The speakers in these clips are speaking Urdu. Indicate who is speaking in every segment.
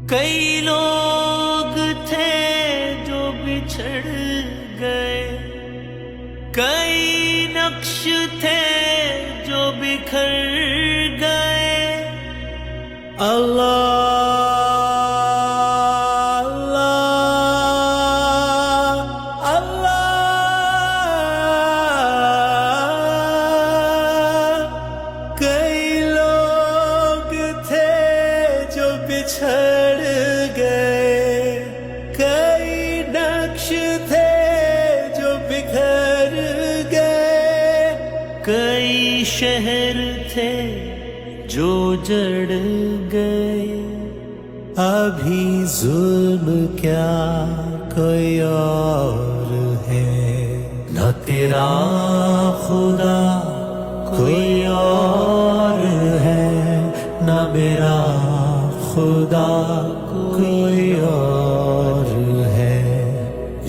Speaker 1: کئی لوگ تھے جو بچھڑ گئے، کئی نقش تھے جو بکھر گئے، اللہ بچھڑ گئے، کئی نقش تھے جو بکھر گئے، کئی شہر تھے جو جڑ گئے، ابھی ظلم کیا کوئی اور ہے، نہ تیرا خدا کوئی اور ہے، نہ میرا خدا کوئی اور ہے،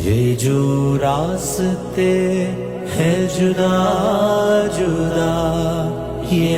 Speaker 1: یہ جو راستے ہیں جدا جدا، یہ